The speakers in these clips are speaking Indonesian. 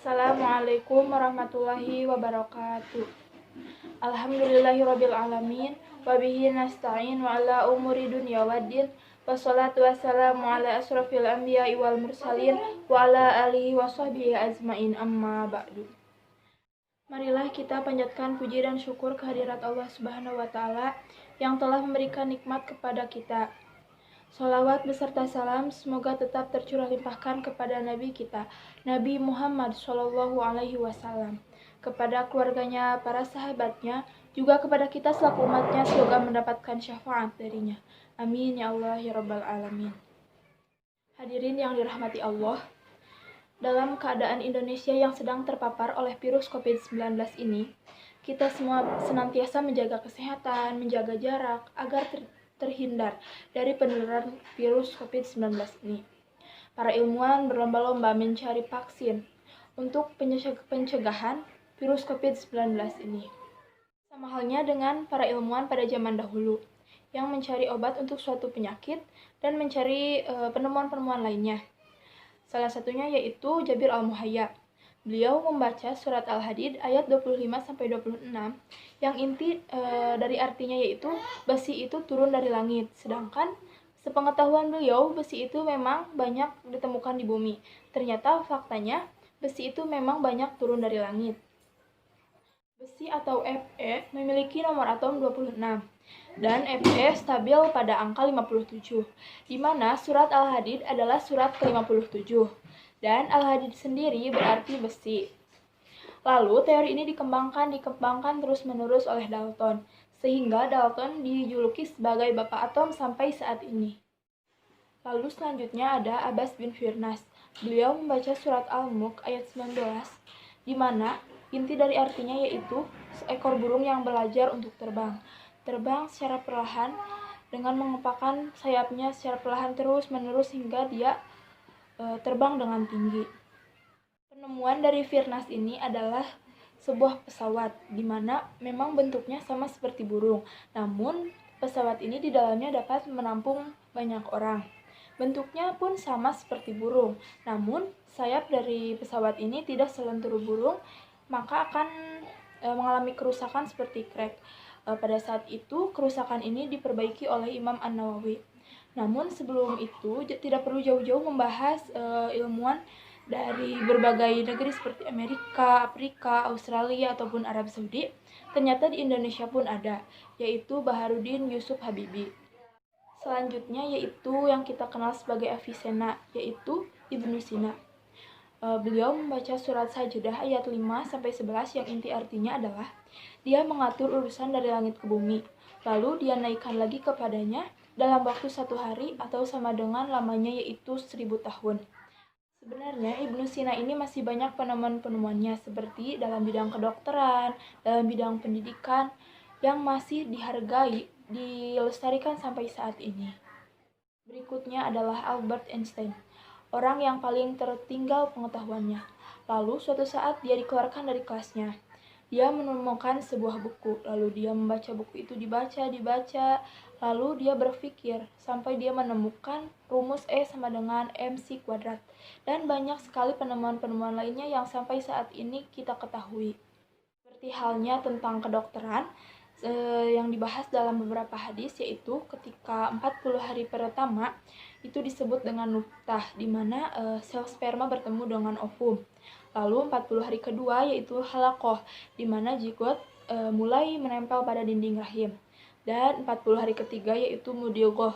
Assalamualaikum warahmatullahi wabarakatuh. Alhamdulillahirabbil alamin wa bihi nasta'in wa ala umuri dunya waddin. Wassalatu wassalamu ala asrofil anbiya'i wal mursalin wa ala alihi wa sahbihi ajmain, amma ba'du. Marilah kita panjatkan puji dan syukur kehadirat Allah Subhanahu wa taala yang telah memberikan nikmat kepada kita. Sholawat beserta salam semoga tetap tercurah limpahkan kepada Nabi kita, Nabi Muhammad SAW, kepada keluarganya, para sahabatnya, juga kepada kita selaku umatnya, semoga mendapatkan syafaat darinya. Amin ya Allah ya Rabbal Alamin. Hadirin yang dirahmati Allah, dalam keadaan Indonesia yang sedang terpapar oleh virus COVID-19 ini, kita semua senantiasa menjaga kesehatan, menjaga jarak, agar terhindar dari penularan virus COVID-19 ini. Para ilmuwan berlomba-lomba mencari vaksin untuk pencegahan virus COVID-19 ini. Sama halnya dengan para ilmuwan pada zaman dahulu yang mencari obat untuk suatu penyakit dan mencari penemuan-penemuan lainnya. Salah satunya yaitu Jabir al-Muhayya. Beliau membaca surat Al-Hadid ayat 25-26 yang inti dari artinya yaitu besi itu turun dari langit. Sedangkan sepengetahuan beliau besi itu memang banyak ditemukan di bumi. Ternyata faktanya besi itu memang banyak turun dari langit. Besi atau Fe memiliki nomor atom 26 dan Fe stabil pada angka 57, di mana surat Al-Hadid adalah surat ke-57. Dan Al-Hadid sendiri berarti besi. Lalu teori ini dikembangkan terus-menerus oleh Dalton, sehingga Dalton dijuluki sebagai bapak atom sampai saat ini. Lalu selanjutnya ada Abbas bin Firnas. Beliau membaca surat Al-Mulk ayat 19, di mana inti dari artinya yaitu seekor burung yang belajar untuk terbang. Terbang secara perlahan dengan mengepakkan sayapnya secara perlahan terus-menerus hingga dia terbang dengan tinggi. Penemuan dari Firnas ini adalah sebuah pesawat di mana memang bentuknya sama seperti burung, namun pesawat ini di dalamnya dapat menampung banyak orang. Bentuknya pun sama seperti burung, namun sayap dari pesawat ini tidak selentur burung, maka akan mengalami kerusakan seperti crack. Pada saat itu kerusakan ini diperbaiki oleh Imam An-Nawawi. Namun sebelum itu tidak perlu jauh-jauh membahas ilmuwan dari berbagai negeri seperti Amerika, Afrika, Australia, ataupun Arab Saudi. Ternyata di Indonesia pun ada, yaitu Baharudin Yusuf Habibie. Selanjutnya yaitu yang kita kenal sebagai Avicenna, yaitu Ibnu Sina. Beliau membaca surat Sajdah ayat 5-11 yang inti artinya adalah dia mengatur urusan dari langit ke bumi, lalu dia naikkan lagi kepadanya dalam waktu 1 hari atau sama dengan lamanya yaitu 1000 tahun. Sebenarnya Ibnu Sina ini masih banyak penemuan-penemuannya seperti dalam bidang kedokteran, dalam bidang pendidikan yang masih dihargai, dilestarikan sampai saat ini. Berikutnya adalah Albert Einstein, orang yang paling tertinggal pengetahuannya. Lalu suatu saat dia dikeluarkan dari kelasnya. Dia menemukan sebuah buku, lalu dia membaca buku itu, dibaca, lalu dia berpikir sampai dia menemukan rumus E sama dengan MC kuadrat. Dan banyak sekali penemuan-penemuan lainnya yang sampai saat ini kita ketahui. Seperti halnya tentang kedokteran yang dibahas dalam beberapa hadis, yaitu ketika 40 hari pertama itu disebut dengan nutfah, di mana sel sperma bertemu dengan ovum. Lalu 40 hari kedua yaitu halaqah, di mana zigot mulai menempel pada dinding rahim. Dan 40 hari ketiga yaitu mudghah.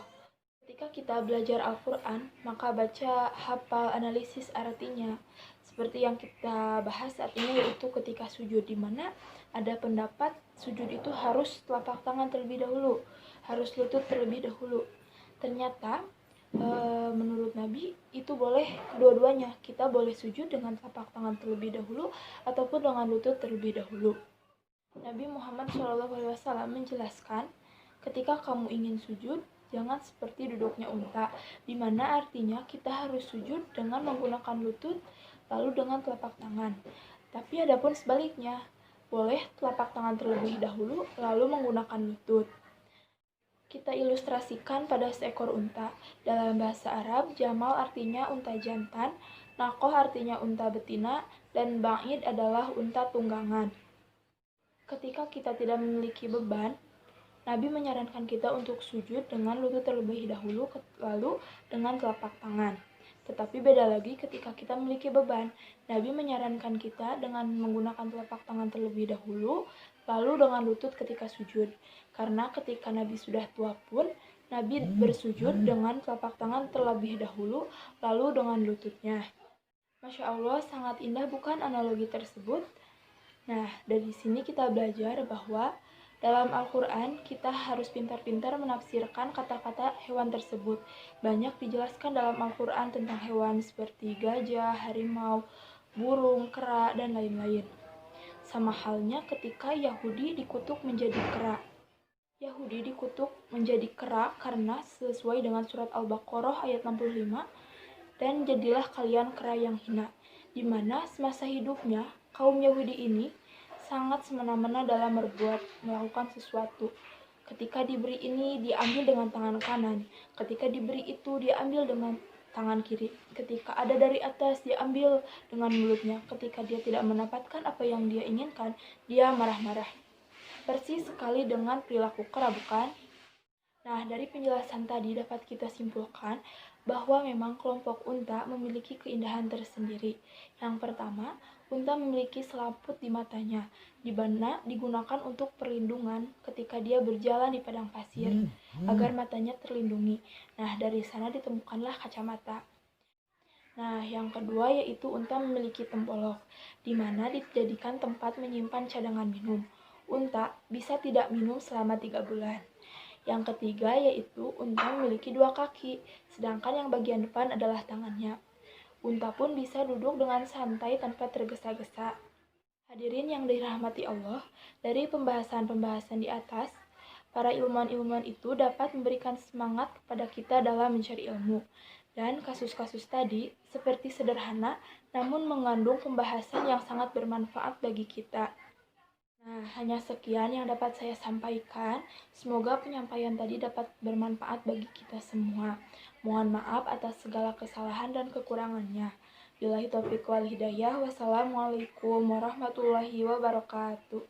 Ketika kita belajar Al-Quran, maka baca, hafal, analisis artinya. Seperti yang kita bahas saat ini yaitu ketika sujud, di mana ada pendapat sujud itu harus telapak tangan terlebih dahulu, harus lutut terlebih dahulu. Ternyata menurut Nabi itu boleh kedua-duanya. Kita boleh sujud dengan telapak tangan terlebih dahulu ataupun dengan lutut terlebih dahulu. Nabi Muhammad SAW menjelaskan, ketika kamu ingin sujud, jangan seperti duduknya unta, di mana artinya kita harus sujud dengan menggunakan lutut lalu dengan telapak tangan. Tapi adapun sebaliknya, boleh telapak tangan terlebih dahulu lalu menggunakan lutut. Kita ilustrasikan pada seekor unta. Dalam bahasa Arab, jamal artinya unta jantan Nakoh artinya unta betina, dan ba'id adalah unta tunggangan. Ketika kita tidak memiliki beban, Nabi menyarankan kita untuk sujud dengan lutut terlebih dahulu, lalu dengan telapak tangan. Tetapi beda lagi ketika kita memiliki beban. Nabi menyarankan kita dengan menggunakan telapak tangan terlebih dahulu, lalu dengan lutut ketika sujud. Karena ketika Nabi sudah tua pun, Nabi bersujud dengan telapak tangan terlebih dahulu, lalu dengan lututnya. Masya Allah, sangat indah bukan analogi tersebut? Nah, dari sini kita belajar bahwa dalam Al-Quran kita harus pintar-pintar menafsirkan kata-kata hewan tersebut. Banyak dijelaskan dalam Al-Quran tentang hewan seperti gajah, harimau, burung, kera, dan lain-lain. Sama halnya ketika Yahudi dikutuk menjadi kera. Yahudi dikutuk menjadi kera karena sesuai dengan surat Al-Baqarah ayat 65, dan jadilah kalian kera yang hina, di mana semasa hidupnya kaum Yahudi ini sangat semena-mena dalam melakukan sesuatu. Ketika diberi ini, diambil dengan tangan kanan. Ketika diberi itu, diambil dengan tangan kiri. Ketika ada dari atas, diambil dengan mulutnya. Ketika dia tidak mendapatkan apa yang dia inginkan, dia marah-marah. Persis sekali dengan perilaku kera, bukan? Nah, dari penjelasan tadi dapat kita simpulkan bahwa memang kelompok unta memiliki keindahan tersendiri. Yang pertama, unta memiliki selaput di matanya, di mana digunakan untuk perlindungan ketika dia berjalan di padang pasir, agar matanya terlindungi. Nah, dari sana ditemukanlah kacamata. Nah, yang kedua yaitu unta memiliki tempolok, di mana dijadikan tempat menyimpan cadangan minum. Unta bisa tidak minum selama 3 bulan. Yang ketiga yaitu unta memiliki 2 kaki, sedangkan yang bagian depan adalah tangannya. Unta pun bisa duduk dengan santai tanpa tergesa-gesa. Hadirin yang dirahmati Allah, dari pembahasan-pembahasan di atas, para ilmuwan-ilmuwan itu dapat memberikan semangat kepada kita dalam mencari ilmu. Dan kasus-kasus tadi seperti sederhana, namun mengandung pembahasan yang sangat bermanfaat bagi kita. Nah, hanya sekian yang dapat saya sampaikan. Semoga penyampaian tadi dapat bermanfaat bagi kita semua. Mohon maaf atas segala kesalahan dan kekurangannya. Billahi taufiq wal hidayah. Wassalamualaikum warahmatullahi wabarakatuh.